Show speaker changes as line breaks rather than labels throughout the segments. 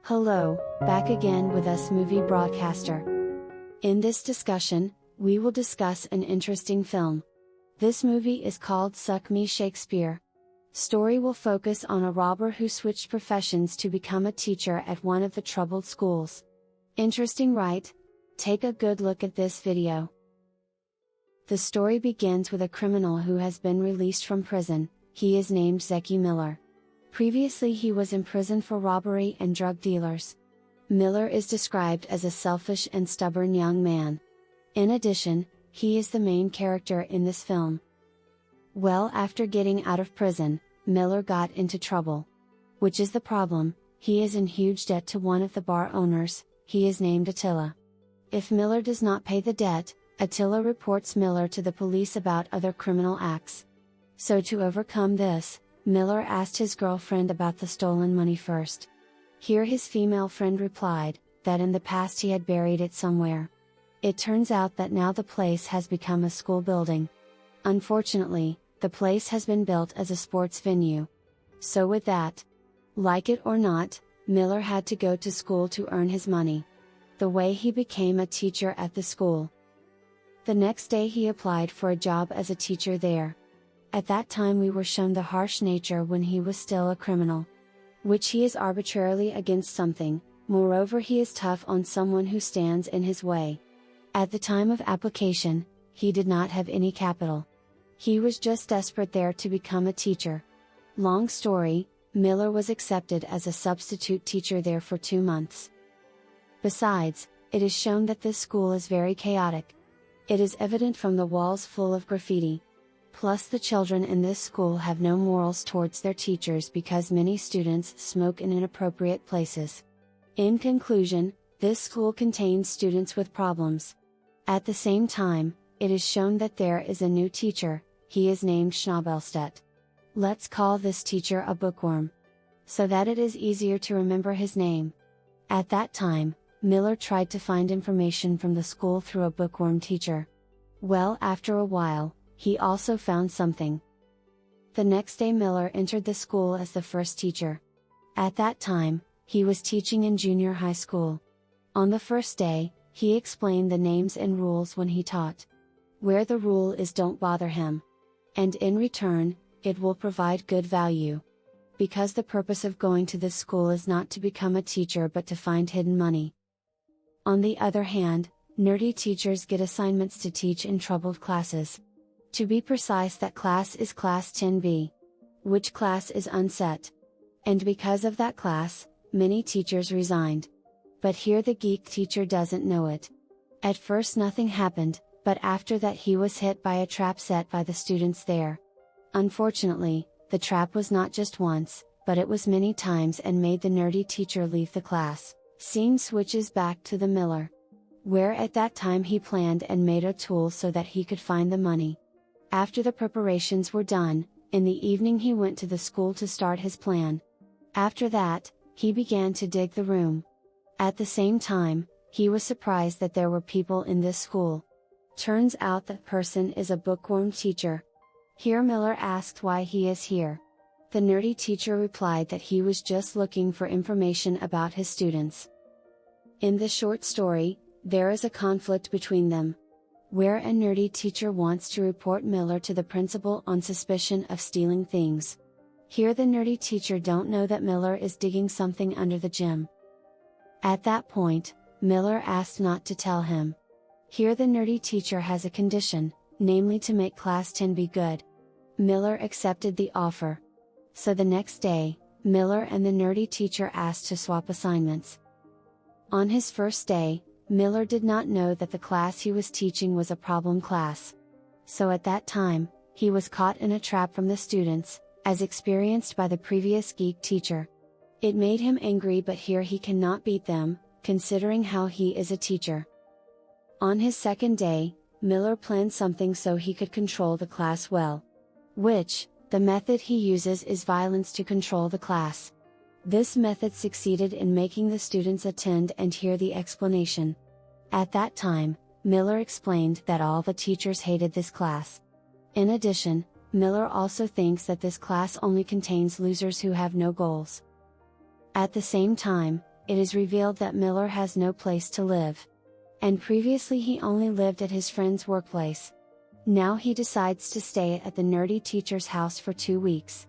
Hello, back again with us movie broadcaster. In this discussion, we will discuss an interesting film. This movie is called Suck Me Shakespeare. Story will focus on a robber who switched professions to become a teacher at one of the troubled schools. Interesting, right? Take a good look at this video. The story begins with a criminal who has been released from prison. He is named Zeki Miller. Previously he was imprisoned for robbery and drug dealers. Miller is described as a selfish and stubborn young man. In addition, he is the main character in this film. Well, after getting out of prison, Miller got into trouble. Which is the problem? He is in huge debt to one of the bar owners. He is named Attila. If Miller does not pay the debt, Attila reports Miller to the police about other criminal acts. So to overcome this, Miller asked his girlfriend about the stolen money first. Here his female friend replied, that in the past he had buried it somewhere. It turns out that now the place has become a school building. Unfortunately, the place has been built as a sports venue. So with that, like it or not, Miller had to go to school to earn his money. The way he became a teacher at the school. The next day he applied for a job as a teacher there. At that time we were shown the harsh nature when he was still a criminal. Which he is arbitrarily against something, moreover he is tough on someone who stands in his way. At the time of application, he did not have any capital. He was just desperate there to become a teacher. Long story, Miller was accepted as a substitute teacher there for 2 months. Besides, it is shown that this school is very chaotic. It is evident from the walls full of graffiti. Plus the children in this school have no morals towards their teachers because many students smoke in inappropriate places. In conclusion, this school contains students with problems. At the same time, it is shown that there is a new teacher. He is named Schnabelstedt. Let's call this teacher a bookworm. So that it is easier to remember his name. At that time, Miller tried to find information from the school through a bookworm teacher. Well, after a while, he also found something. The next day Miller entered the school as the first teacher. At that time, he was teaching in junior high school. On the first day, he explained the names and rules when he taught. Where the rule is don't bother him. And in return, it will provide good value. Because the purpose of going to this school is not to become a teacher but to find hidden money. On the other hand, nerdy teachers get assignments to teach in troubled classes. To be precise, that class is class 10B. Which class is unset. And because of that class, many teachers resigned. But here the geek teacher doesn't know it. At first nothing happened, but after that he was hit by a trap set by the students there. Unfortunately, the trap was not just once, but it was many times and made the nerdy teacher leave the class. Scene switches back to the Miller. Where at that time he planned and made a tool so that he could find the money. After the preparations were done, in the evening he went to the school to start his plan. After that, he began to dig the room. At the same time, he was surprised that there were people in this school. Turns out that person is a bookworm teacher. Here Miller asked why he is here. The nerdy teacher replied that he was just looking for information about his students. In the short story, there is a conflict between them. Where a nerdy teacher wants to report Miller to the principal on suspicion of stealing things. Here the nerdy teacher don't know that Miller is digging something under the gym. At that point, Miller asked not to tell him. Here the nerdy teacher has a condition, namely to make class 10 be good. Miller accepted the offer. So the next day, Miller and the nerdy teacher asked to swap assignments. On his first day, Miller did not know that the class he was teaching was a problem class. So at that time, he was caught in a trap from the students, as experienced by the previous geek teacher. It made him angry, but here he cannot beat them, considering how he is a teacher. On his second day, Miller planned something so he could control the class well. Which, the method he uses is violence to control the class. This method succeeded in making the students attend and hear the explanation. At that time, Miller explained that all the teachers hated this class. In addition, Miller also thinks that this class only contains losers who have no goals. At the same time, it is revealed that Miller has no place to live. And previously he only lived at his friend's workplace. Now he decides to stay at the nerdy teacher's house for 2 weeks.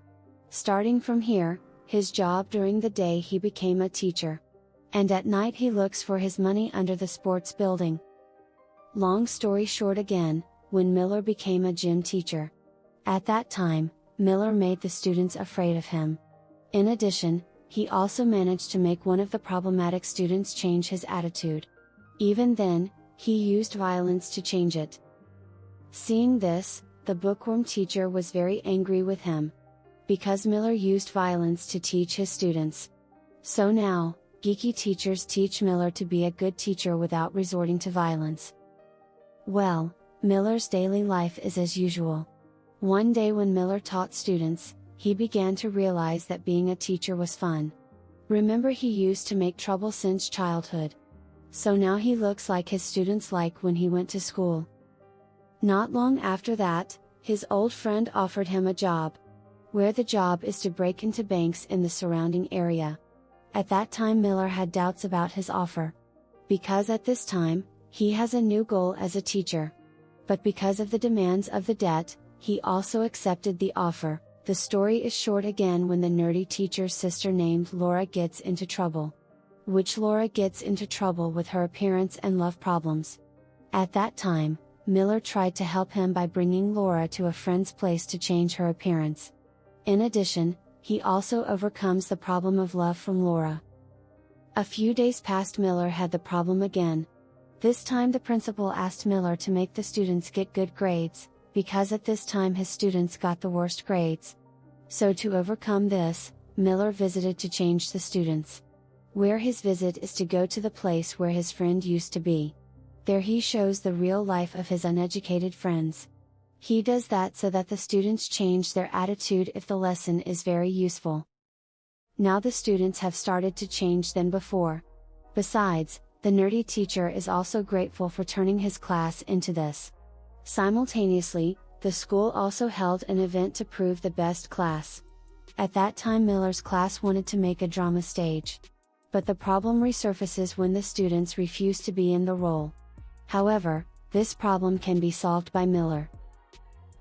Starting from here, his job during the day he became a teacher. And at night he looks for his money under the sports building. Long story short again, when Miller became a gym teacher. At that time, Miller made the students afraid of him. In addition, he also managed to make one of the problematic students change his attitude. Even then, he used violence to change it. Seeing this, the bookworm teacher was very angry with him. Because Miller used violence to teach his students. So now, geeky teachers teach Miller to be a good teacher without resorting to violence. Well, Miller's daily life is as usual. One day when Miller taught students, he began to realize that being a teacher was fun. Remember, he used to make trouble since childhood. So now he looks like his students like when he went to school. Not long after that, his old friend offered him a job. Where the job is to break into banks in the surrounding area. At that time Miller had doubts about his offer. Because at this time, he has a new goal as a teacher. But because of the demands of the debt, he also accepted the offer. The story is short again when the nerdy teacher's sister named Laura gets into trouble. Which Laura gets into trouble with her appearance and love problems. At that time, Miller tried to help him by bringing Laura to a friend's place to change her appearance. In addition, he also overcomes the problem of love from Laura. A few days past, Miller had the problem again. This time the principal asked Miller to make the students get good grades, because at this time his students got the worst grades. So to overcome this, Miller visited to change the students. Where his visit is to go to the place where his friend used to be. There he shows the real life of his uneducated friends. He does that so that the students change their attitude if the lesson is very useful. Now the students have started to change than before. Besides, the nerdy teacher is also grateful for turning his class into this. Simultaneously, the school also held an event to prove the best class. At that time Miller's class wanted to make a drama stage. But the problem resurfaces when the students refuse to be in the role. However, this problem can be solved by Miller.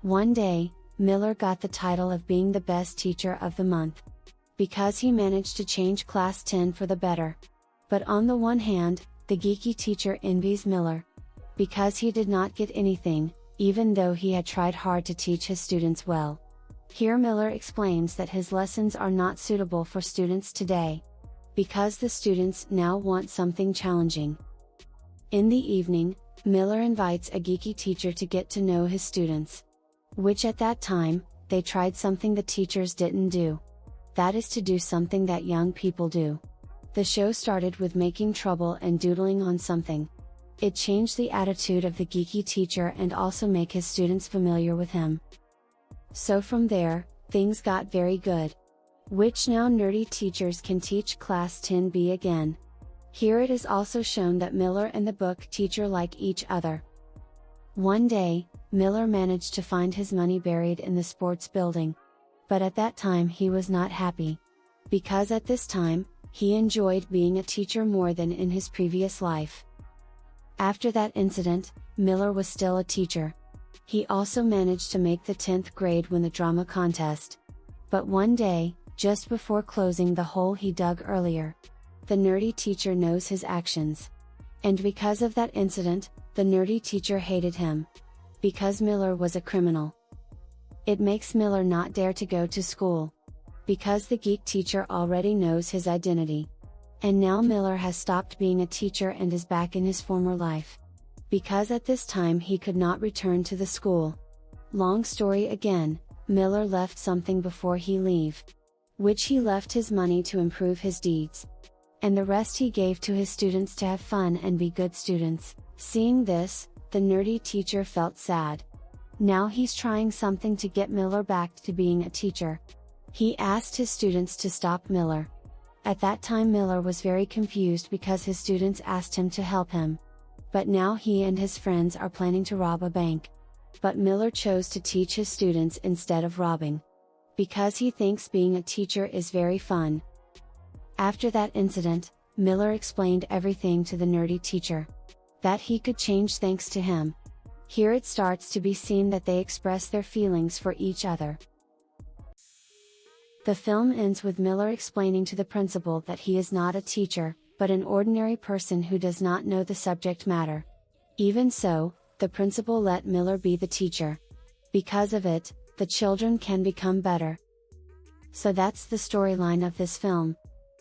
One day, Miller got the title of being the best teacher of the month. Because he managed to change class 10 for the better. But on the one hand, the geeky teacher envies Miller. Because he did not get anything, even though he had tried hard to teach his students well. Here Miller explains that his lessons are not suitable for students today. Because the students now want something challenging. In the evening, Miller invites a geeky teacher to get to know his students. Which at that time, they tried something the teachers didn't do. That is to do something that young people do. The show started with making trouble and doodling on something. It changed the attitude of the geeky teacher and also make his students familiar with him. So from there, things got very good. Which now nerdy teachers can teach class 10B again. Here it is also shown that Miller and the book teacher like each other. One day, Miller managed to find his money buried in the sports building. But at that time he was not happy. Because at this time, he enjoyed being a teacher more than in his previous life. After that incident, Miller was still a teacher. He also managed to make the 10th grade win the drama contest. But one day, just before closing the hole he dug earlier, the nerdy teacher knows his actions. And because of that incident, the nerdy teacher hated him. Because Miller was a criminal. It makes Miller not dare to go to school. Because the geek teacher already knows his identity. And now Miller has stopped being a teacher and is back in his former life. Because at this time he could not return to the school. Long story again, Miller left something before he leave. Which he left his money to improve his deeds. And the rest he gave to his students to have fun and be good students. Seeing this, the nerdy teacher felt sad. Now he's trying something to get Miller back to being a teacher. He asked his students to stop Miller. At that time Miller was very confused because his students asked him to help him. But now he and his friends are planning to rob a bank. But Miller chose to teach his students instead of robbing. Because he thinks being a teacher is very fun. After that incident, Miller explained everything to the nerdy teacher. That he could change thanks to him. Here it starts to be seen that they express their feelings for each other. The film ends with Miller explaining to the principal that he is not a teacher, but an ordinary person who does not know the subject matter. Even so, the principal let Miller be the teacher. Because of it, the children can become better. So that's the storyline of this film.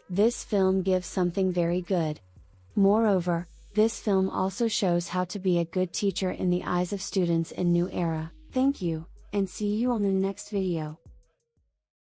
This film gives something very good. Moreover, this film also shows how to be a good teacher in the eyes of students in new era. Thank you, and see you on the next video.